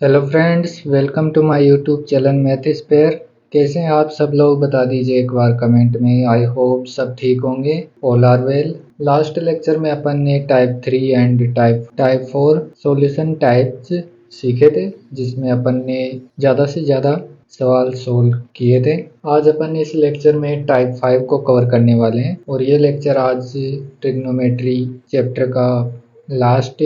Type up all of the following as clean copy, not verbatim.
Hello friends, welcome to my YouTube channel math sphere. कैसे हैं आप सब लोग, बता दीजिए एक बार कमेंट में। आई होप सब ठीक होंगे, all are well. Last lecture में अपन ने type 3 and type 4 solution types सीखे थे, जिसमें अपन ने ज़्यादा से ज़्यादा सवाल सोल्व किए थे। आज अपन इस लेक्चर में टाइप 5 को कवर करने वाले हैं और ये लेक्चर आज ट्रिग्नोमेट्री चैप्टर का लास्ट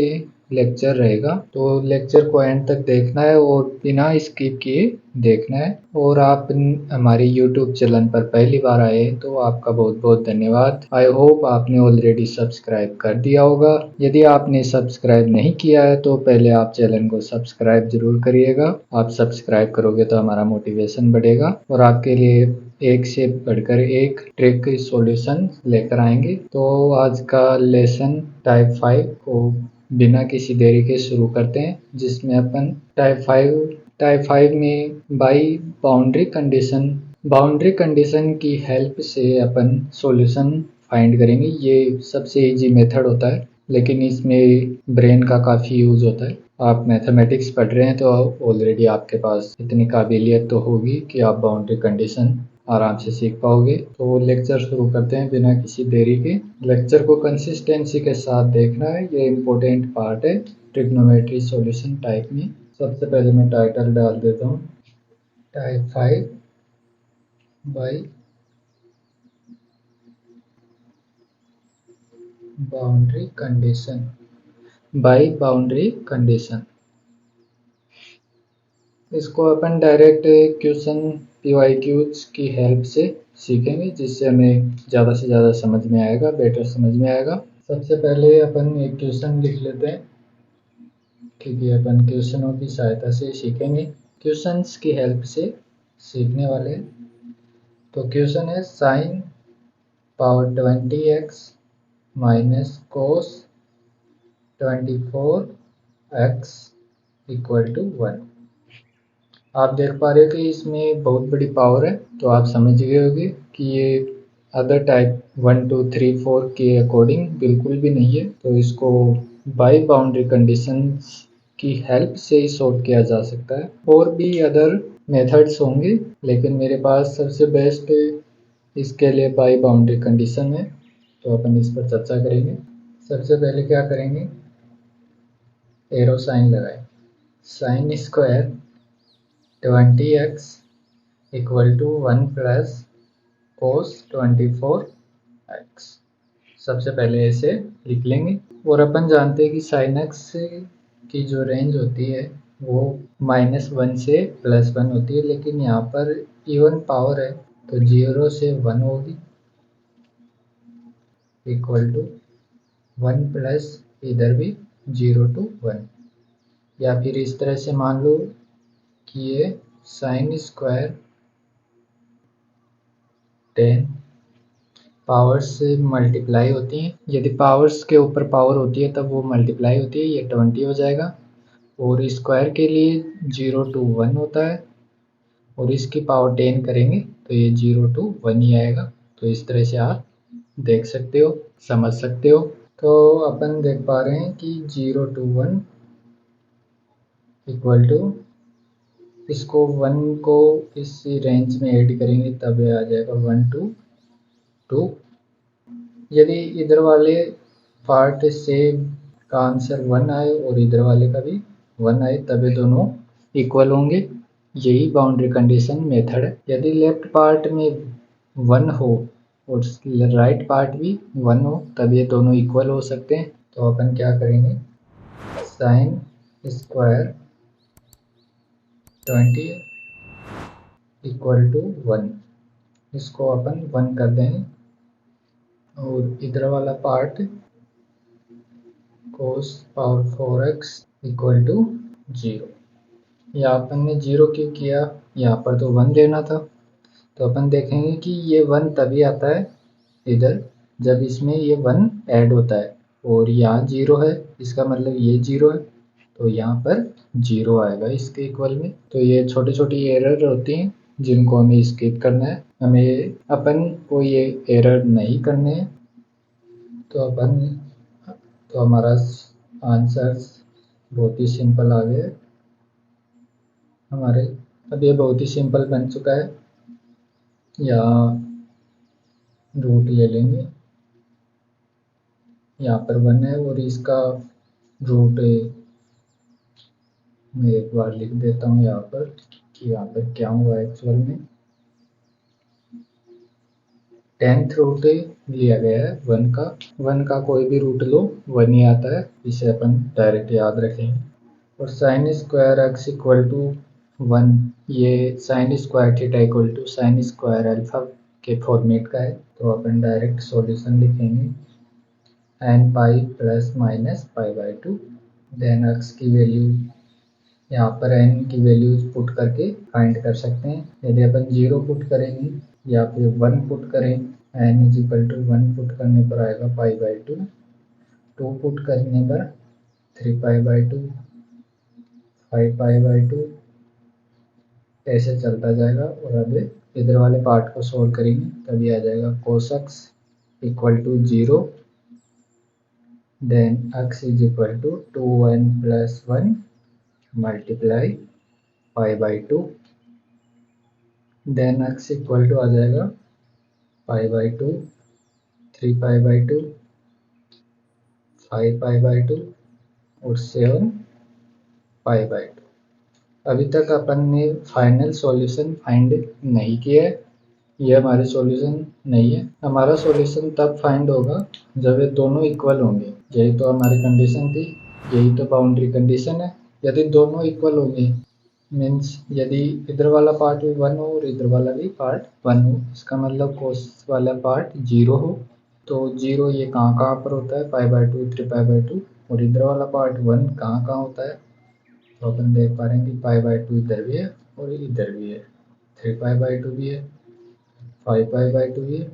लेक्चर रहेगा। तो लेक्चर को एंड तक देखना है और बिना स्किप किए देखना है। और आप हमारे यूट्यूब चैनल पर पहली बार आए तो आपका बहुत बहुत धन्यवाद। आई होप आपने ऑलरेडी सब्सक्राइब कर दिया होगा। यदि आपने सब्सक्राइब नहीं किया है तो पहले आप चैनल को सब्सक्राइब जरूर करिएगा। आप सब्सक्राइब करोगे तो हमारा मोटिवेशन बढ़ेगा और आपके लिए एक से बढ़कर एक ट्रिक सॉल्यूशन लेकर आएंगे। तो आज का लेसन टाइप 5 को बिना किसी देरी के शुरू करते हैं, जिसमें अपन टाइप 5 में बाउंड्री कंडीशन की हेल्प से अपन सॉल्यूशन फाइंड करेंगे। ये सबसे इजी मेथड होता है, लेकिन इसमें ब्रेन का काफ़ी यूज़ होता है। आप मैथमेटिक्स पढ़ रहे हैं तो ऑलरेडी आपके पास इतनी काबिलियत तो होगी कि आप बाउंड्री कंडीशन आराम से सीख पाओगे। तो लेक्चर शुरू करते हैं बिना किसी देरी के। लेक्चर को कंसिस्टेंसी के साथ देखना है, ये इम्पोर्टेंट पार्ट है ट्रिग्नोमेट्री सॉल्यूशन टाइप में। सबसे पहले मैं टाइटल डाल देता हूँ, टाइप 5 बाई बाउंड्री कंडीशन। इसको अपन डायरेक्ट क्वेश्चन PYQs की हेल्प से सीखेंगे, जिससे हमें ज़्यादा से ज़्यादा समझ में आएगा, बेटर समझ में आएगा। सबसे पहले अपन एक क्वेश्चन लिख लेते हैं, क्योंकि अपन क्वेश्चनों की सहायता से सीखेंगे, क्वेश्चंस की हेल्प से सीखने वाले हैं। तो क्वेश्चन है sin power 20x minus cos 24x equal to 1। आप देख पा रहे हो कि इसमें बहुत बड़ी पावर है, तो आप समझ गए होंगे कि ये अदर टाइप 1 2 3 4 के अकॉर्डिंग बिल्कुल भी नहीं है। तो इसको बाई बाउंड्री कंडीशंस की हेल्प से ही सॉल्व किया जा सकता है। और भी अदर मेथड्स होंगे, लेकिन मेरे पास सबसे बेस्ट इसके लिए बाई बाउंड्री कंडीशन है, तो अपन इस पर चर्चा करेंगे। सबसे पहले क्या करेंगे, एरो साइन लगाए, sine square 20x equal to 1 plus cos 24x। सबसे पहले इसे लिख लेंगे। और अपन जानते हैं कि साइन एक्स की जो रेंज होती है वो -1 से +1 होती है, लेकिन यहाँ पर इवन पावर है तो 0 से 1 होगी, इक्वल टू 1 प्लस इधर भी 0 to 1। या फिर इस तरह से मान लो कि ये साइन स्क्वायर 10 पावर्स से मल्टीप्लाई होती हैं। यदि पावर्स के ऊपर पावर होती है तब वो मल्टीप्लाई होती है, ये 20 हो जाएगा। और स्क्वायर के लिए 0 to 1 होता है, और इसकी पावर 10 करेंगे तो ये 0 to 1 ही आएगा। तो इस तरह से आप देख सकते हो, समझ सकते हो। तो अपन देख पा रहे हैं कि 0 to 1 इक्वल टू, इसको 1 को इस रेंज में ऐड करेंगे तब ये आ जाएगा 1 to 2। यदि इधर वाले पार्ट से का आंसर 1 आए और इधर वाले का भी 1 आए, तब ये दोनों इक्वल होंगे। यही बाउंड्री कंडीशन मेथड है। यदि लेफ्ट पार्ट में 1 हो और राइट पार्ट भी 1 हो, तब ये दोनों इक्वल हो सकते हैं। तो अपन क्या करेंगे, साइन स्क्वायर 20 इक्वल टू 1, इसको अपन 1 कर देंगे। और इधर वाला part cos power 4x equal to 0। यहाँ अपन ने 0 क्यों किया, यहाँ पर तो 1 लेना था। तो अपन देखेंगे कि ये 1 तभी आता है इधर जब इसमें ये 1 ऐड होता है, और यहाँ 0 है, इसका मतलब ये 0 है, तो यहाँ पर 0 आएगा इसके इक्वल में। तो ये छोटी छोटी एरर होती हैं जिनको हमें स्किप करना है, हमें अपन को ये एरर नहीं करने हैं। तो हमारा आंसर बहुत ही सिंपल आ गया। हमारे अब ये बहुत ही सिंपल बन चुका है। यहाँ रूट ले लेंगे, यहाँ पर 1 है और इसका रूट मैं एक बार लिख देता हूँ यहाँ पर कि यहाँ पर क्या हुआ एक्चुअल में। 10th रूट लिया गया है 1 का कोई भी रूट लो 1 ही आता है, इसे अपन डायरेक्ट याद रखेंगे। और sine square x equal to 1, ये sine square theta equal to sine square alpha के फॉर्मेट का है, तो अपन डायरेक्ट सॉल्यूशन लिखेंगे n pi plus minus pi by 2। Then x की वैल्यू यहाँ पर एन की वैल्यूज पुट करके फाइंड कर सकते हैं। यदि अपन 0 पुट करेंगे या फिर 1 पुट करें, n is equal to 1 put करने पर आएगा पाई बाई 2, 2 पुट करने पर 3 पाई बाई 2, 5 पाई बाई 2, ऐसे चलता जाएगा। और अब इधर वाले पार्ट को सोल्व करेंगे तभी आ जाएगा cos x equal to 0, then x is equal to 2n plus 1 multiply pi by 2, then x equal to आ जाएगा pi by 2, 3 pi by 2, 5 pi by 2 और 7 पाई बाई 2। अभी तक अपन ने फाइनल सॉल्यूशन फाइंड नहीं किया है, ये हमारे सॉल्यूशन नहीं है। हमारा सॉल्यूशन तब फाइंड होगा जब ये दोनों इक्वल होंगे। यही तो हमारी कंडीशन थी, यही तो बाउंड्री कंडीशन है। यदि दोनों इक्वल होंगे मीन्स यदि इधर वाला पार्ट भी 1 हो और इधर वाला भी पार्ट 1 हो, इसका मतलब कोस वाला पार्ट 0 हो। तो 0 ये कहाँ कहाँ पर होता है, पाई बाई 2, 3 पाई बाई 2, और इधर वाला पार्ट 1 कहाँ कहाँ होता है। तो अपन देख पा रहे हैं कि पाई बाई 2 इधर भी है और इधर भी है, 3 पाई बाई 2 भी है, 5 पाई बाई 2 भी है,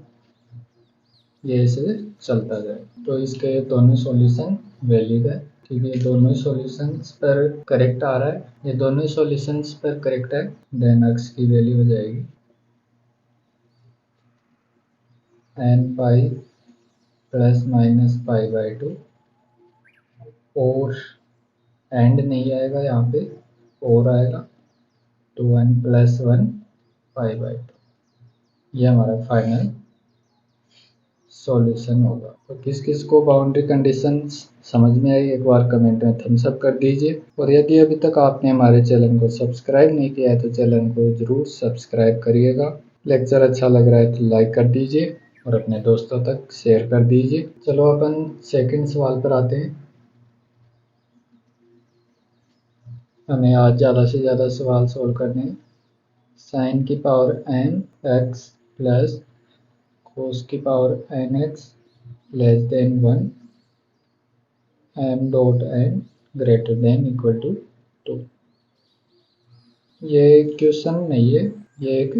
ये ऐसे चलता जाए। तो इसके दोनों सॉल्यूशन वैलिड है, ठीक है। दोनों सॉल्यूशंस पर करेक्ट आ रहा है, ये दोनों सॉल्यूशंस पर करेक्ट है। देन x की वैल्यू हो जाएगी n pi plus minus pi by 2, और एंड नहीं आएगा यहाँ पे, और आएगा 2n प्लस 1 पाई बाई 2। ये हमारा फाइनल सॉल्यूशन होगा। तो किस किस को बाउंड्री कंडीशंस समझ में आई, एक बार कमेंट में थम्स अप कर दीजिए। और यदि अभी तक आपने हमारे चैनल को सब्सक्राइब नहीं किया है तो चैनल को जरूर सब्सक्राइब करिएगा। लेक्चर अच्छा लग रहा है तो लाइक कर दीजिए और अपने दोस्तों तक शेयर कर दीजिए। चलो अपन सेकंड सवाल पर आते हैं। हमें आज ज़्यादा से ज़्यादा सवाल सोल्व करने हैं। साइन की power n x plus cos की power n x less than 1 m dot n greater than equal to 2। ये क्वेश्चन नहीं है, ये एक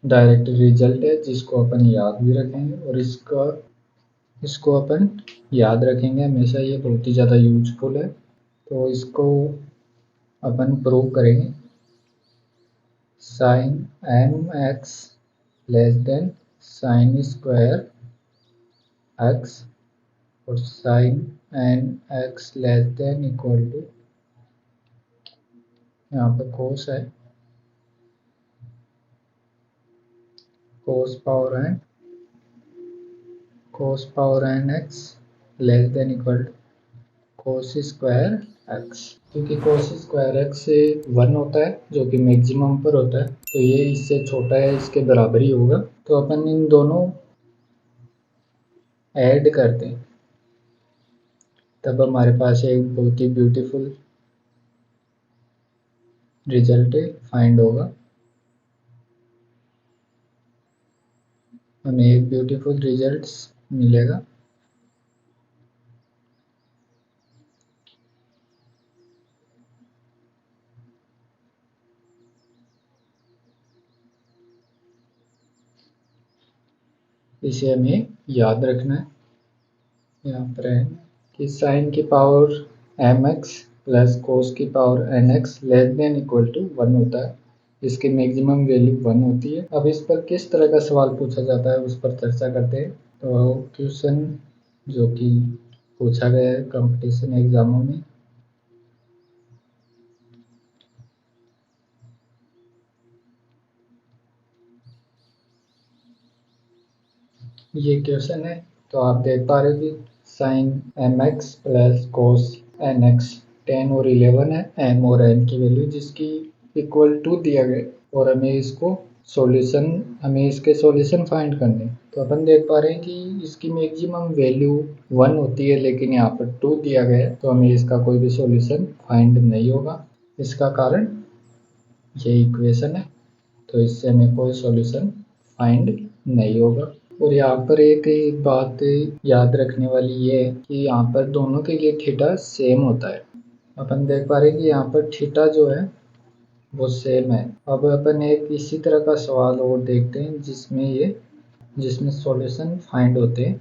डायरेक्ट रिजल्ट है जिसको अपन याद भी रखेंगे, और इसको अपन याद रखेंगे हमेशा, ये बहुत ही ज़्यादा यूजफुल है। तो इसको अपन प्रूव करेंगे। Sine m x less than sine square x और sine n x less than equal to, यहाँ पर कोस है, cos power n x less than equal to cos square x. क्योंकि कोस स्क्वायर एक्स से 1 होता है जो कि मैक्सिमम पर होता है, तो ये इससे छोटा है, इसके बराबर ही होगा। तो अपन इन दोनों ऐड करते हैं तब हमारे पास एक बहुत ही ब्यूटीफुल रिजल्ट फाइंड होगा। हमें एक ब्यूटीफुल रिजल्ट्स मिलेगा। इसे हमें याद रखना है। यहाँ पर है कि साइन की power m x plus cos की power n x less than equal to 1 होता है, इसकी मैक्सिमम वैल्यू 1 होती है। अब इस पर किस तरह का सवाल पूछा जाता है उस पर चर्चा करते हैं। तो क्वेश्चन जो कि पूछा गया है कंपटीशन एग्जामों में, ये क्वेश्चन है, तो आप देख पा रहे हो कि sine m x plus cos n x 10 और 11 है, एम और एन की वैल्यू जिसकी इक्वल टू दिया गया और हमें इसके सॉल्यूशन फाइंड करने। तो अपन देख पा रहे हैं कि इसकी मैक्सिमम वैल्यू 1 होती है, लेकिन यहाँ पर 2 दिया गया है, तो हमें इसका कोई भी सॉल्यूशन फाइंड नहीं होगा। इसका कारण ये इक्वेशन है, तो इससे हमें कोई सॉल्यूशन फाइंड नहीं होगा। और यहाँ पर एक बात याद रखने वाली ये है कि यहाँ पर दोनों के लिए थीटा सेम होता है। अपन देख पा रहे हैं कि यहाँ पर थीटा जो है वो सेम है। अब अपन एक इसी तरह का सवाल और देखते हैं जिसमें सॉल्यूशन फाइंड होते हैं।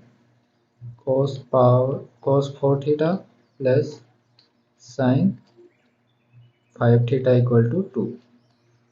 cos 4 theta plus sine 5 theta equal to 2।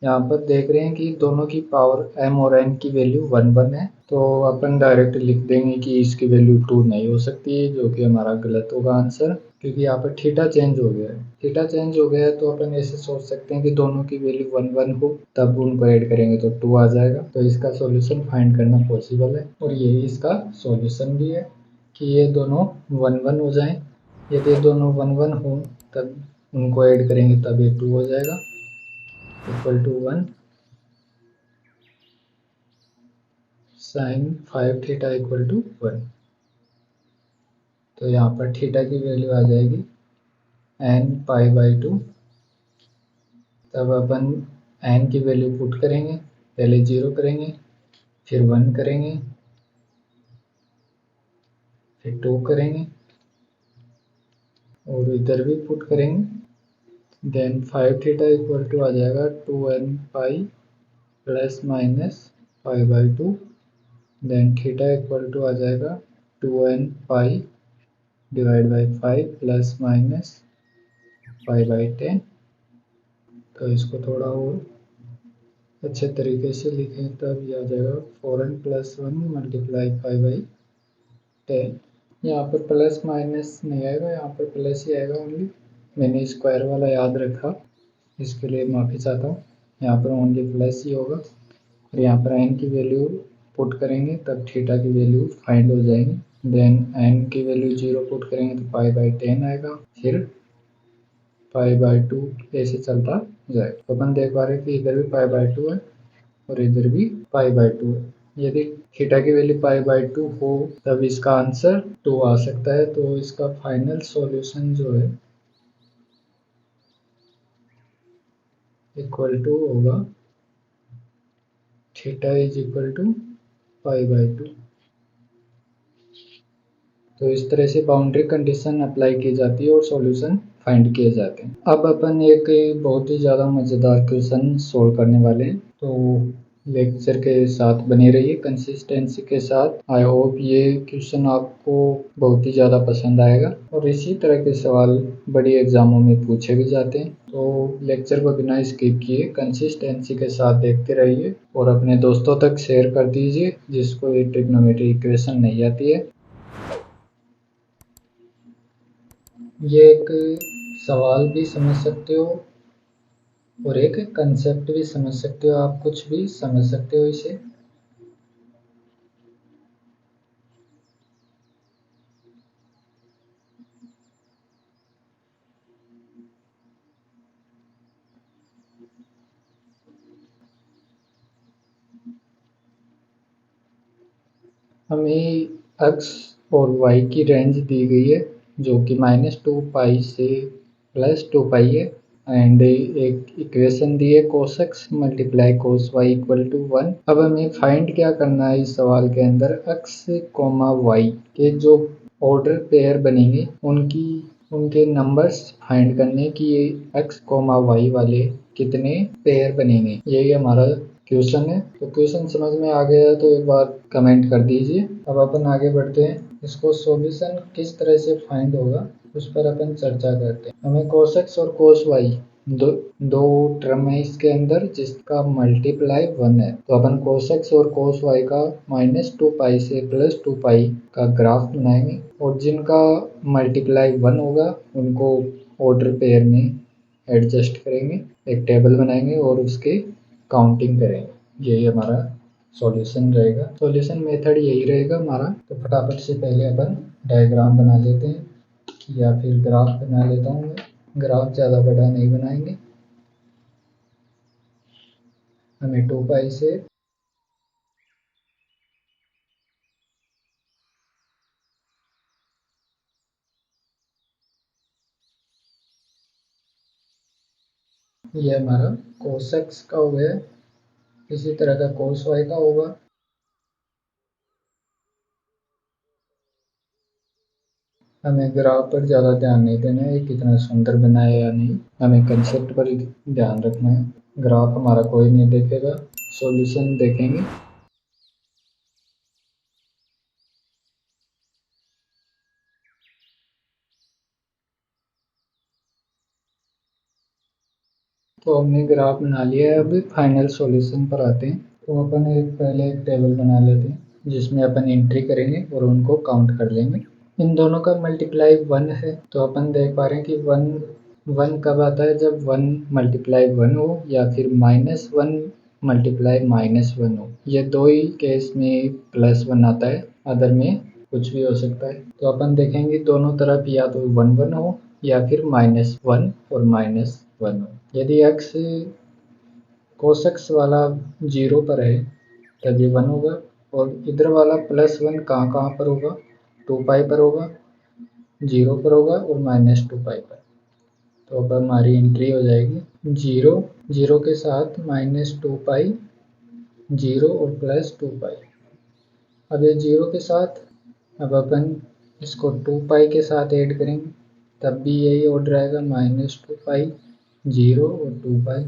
यहाँ पर देख रहे हैं कि दोनों की पावर m और n की वैल्यू 1 1 है, तो अपन डायरेक्ट लिख देंगे कि इसकी वैल्यू 2 नहीं हो सकती है, जो कि हमारा गलत होगा आंसर, क्योंकि यहाँ पर थीटा चेंज हो गया है। थीटा चेंज हो गया है तो अपन ऐसे सोच सकते हैं कि दोनों की वैल्यू 1 1 हो, तब उनको ऐड करेंगे तो 2 आ जाएगा। तो इसका सॉल्यूशन फाइंड करना पॉसिबल है, और यही इसका सॉल्यूशन भी है कि ये दोनों 1 1 हो जाएं। यदि दोनों 1 1 हो तब उनको ऐड करेंगे तब ये 2 हो जाएगा, equal to 1 sine 5 theta equal to 1। तो यहाँ पर थीटा की वैल्यू आ जाएगी n पाई बाई 2। तब अपन n की वैल्यू पुट करेंगे, पहले 0 करेंगे, फिर 1 करेंगे, फिर 2 करेंगे और इधर भी पुट करेंगे। देन 5 थीटा इक्वल टू आ जाएगा 2n pi plus minus pi by 2। Then theta equal to आ जाएगा 2n pi divide by 5 plus minus pi by 10। तो इसको थोड़ा और अच्छे तरीके से लिखें तब यह आ जाएगा 4n प्लस 1 मल्टीप्लाई 5 बाई 10। यहाँ पर प्लस माइनस नहीं आएगा, यहाँ पर प्लस ही आएगा ओनली। मैंने स्क्वायर वाला याद रखा, इसके लिए माफ़ी चाहता हूँ। यहाँ पर ओनली प्लस ही होगा, और यहाँ पर n की वैल्यू पुट करेंगे तब थीटा की वैल्यू फाइंड हो जाएगी। देन n की वैल्यू 0 पुट करेंगे तो पाई बाई 10 आएगा, फिर पाई बाई 2 ऐसे चलता जाए। तो अपन देख पा रहे हैं कि इधर भी पाई बाई 2 है और इधर भी पाई बाई 2 है। यदि थीटा की वैल्यू पाई बाई 2 हो तब इसका आंसर 2 आ सकता है। तो इसका फाइनल सॉल्यूशन जो है इक्वल टू होगा theta is equal to pi by 2। तो इस तरह से बाउंड्री कंडीशन अप्लाई की जाती है और सॉल्यूशन फाइंड किए जाते हैं। अब अपन एक बहुत ही ज़्यादा मज़ेदार क्वेश्चन सोल्व करने वाले हैं, तो लेक्चर के साथ बने रहिए कंसिस्टेंसी के साथ। आई होप ये क्वेश्चन आपको बहुत ही ज़्यादा पसंद आएगा, और इसी तरह के सवाल बड़ी एग्जामों में पूछे भी जाते हैं। तो लेक्चर को बिना स्किप किए कंसिस्टेंसी के साथ देखते रहिए और अपने दोस्तों तक शेयर कर दीजिए जिसको ये ट्रिग्नोमेट्री इक्वेशन नहीं आती है। ये एक सवाल भी समझ सकते हो और एक कंसेप्ट भी समझ सकते हो, आप कुछ भी समझ सकते हो इसे। हमें x और y की रेंज दी गई है जो कि -2 पाई से +2 पाई है, एंड एक इक्वेशन दी है cos x multiply cos y equal to 1। अब हमें फाइंड क्या करना है इस सवाल के अंदर, x, y के जो ऑर्डर पेयर बनेंगे उनके नंबर्स फाइंड करने कि ये x, y वाले कितने पेयर बनेंगे। यही हमारा क्वेश्चन है। तो क्वेश्चन समझ में आ गया तो एक बार कमेंट कर दीजिए। अब अपन आगे बढ़ते हैं, इसको सॉल्यूशन किस तरह से फाइंड होगा उस पर अपन चर्चा करते हैं। हमें cos x और cos y दो टर्म है इसके अंदर जिसका मल्टीप्लाई 1 है। तो अपन cos x और cos y का -2 पाई से +2 पाई का ग्राफ बनाएंगे, और जिनका मल्टीप्लाई 1 होगा उनको ऑर्डर पेयर में एडजस्ट करेंगे, एक टेबल बनाएंगे और उसके काउंटिंग करेंगे। यही हमारा सॉल्यूशन रहेगा। सॉल्यूशन मेथड यही रहेगा हमारा। तो फटाफट से पहले अपन डायग्राम बना लेते हैं या फिर ग्राफ बना लेता हूँ मैं। ग्राफ ज़्यादा बड़ा नहीं बनाएंगे, हमें 2 पाई से ये हमारा cos x का हो गया, इसी तरह का cos y का होगा। हमें ग्राफ पर ज़्यादा ध्यान नहीं देना है कितना सुंदर बनाया या नहीं, हमें कंसेप्ट पर ध्यान रखना है। ग्राफ हमारा कोई नहीं देखेगा, सॉल्यूशन देखेंगे। तो हमने ग्राफ बना लिया है, अभी फाइनल सॉल्यूशन पर आते हैं। तो अपन पहले एक टेबल बना लेते हैं जिसमें अपन एंट्री करेंगे और उनको काउंट कर लेंगे। इन दोनों का मल्टीप्लाई 1 है, तो अपन देख पा रहे हैं कि 1 कब आता है, जब 1 मल्टीप्लाई 1 हो या फिर -1 मल्टीप्लाई -1 हो। ये दो ही केस में +1 आता है, अदर में कुछ भी हो सकता है। तो अपन देखेंगे दोनों तरफ या तो 1 1 हो या फिर -1 और -1 हो। यदि x cos x वाला 0 पर है तब ये 1 होगा, और इधर वाला +1 कहाँ कहाँ पर होगा, 2 पाई पर होगा, 0 पर होगा और -2 पाई पर। तो अब हमारी एंट्री हो जाएगी 0 0 के साथ -2 पाई, 0 और +2 पाई। अब ये 0 के साथ, अब अपन इसको 2 पाई के साथ ऐड करेंगे तब भी यही ऑर्डर आएगा, -2 पाई, 0 और 2 पाई।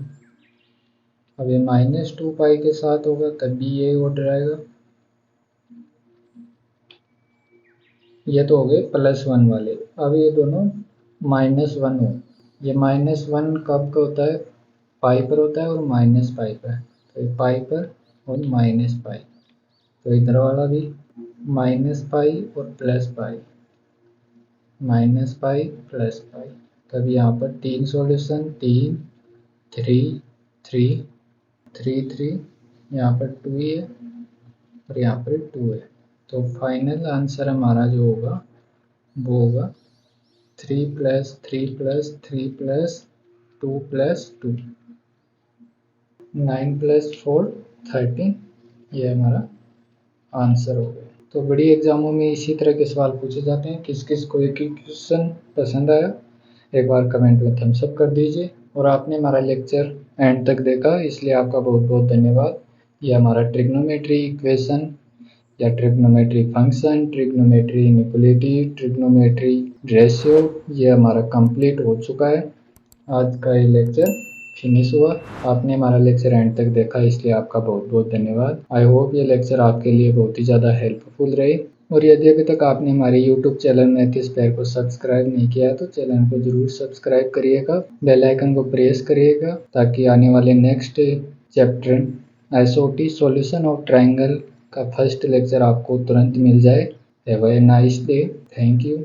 अब ये -2 पाई के साथ होगा तब भी यही ऑर्डर आएगा। ये तो हो गए +1 वाले। अब ये दोनों -1 हो, ये -1 कब का होता है, पाई पर होता है और माइनस पाई पर। तो ये पाई पर और माइनस पाई, तो इधर वाला भी -पाई और +पाई, -पाई +पाई। तब यहाँ पर 3 सॉल्यूशन, 3 3 3 3 3, यहाँ पर 2 ही है और यहाँ पर 2 है। तो फाइनल आंसर हमारा जो होगा वो होगा 3 + 3 + 3 + 2 + 2, 9 + 4 13, ये हमारा आंसर हो गया। तो बड़ी एग्जामों में इसी तरह के सवाल पूछे जाते हैं। किस किस को एक क्वेश्चन पसंद आया एक बार कमेंट में थम्स अप कर दीजिए, और आपने हमारा लेक्चर एंड तक देखा इसलिए आपका बहुत बहुत धन्यवाद। ये हमारा ट्रिग्नोमेट्री इक्वेशन या trigonometry function, trigonometry inequality, trigonometry ratio, ये हमारा कंप्लीट हो चुका है। आज का ये लेक्चर फिनिश हुआ। आपने हमारा लेक्चर एंड तक देखा इसलिए आपका बहुत बहुत धन्यवाद। आई होप ये लेक्चर आपके लिए बहुत ही ज़्यादा हेल्पफुल रहे। और यदि अभी तक आपने हमारे यूट्यूब चैनल मैथस्पेयर को सब्सक्राइब नहीं किया है तो चैनल को जरूर सब्सक्राइब करिएगा, बेल आइकन को प्रेस करिएगा ताकि आने वाले next chapter SOT solution of triangle का फर्स्ट लेक्चर आपको तुरंत मिल जाए। Have a nice day, thank you.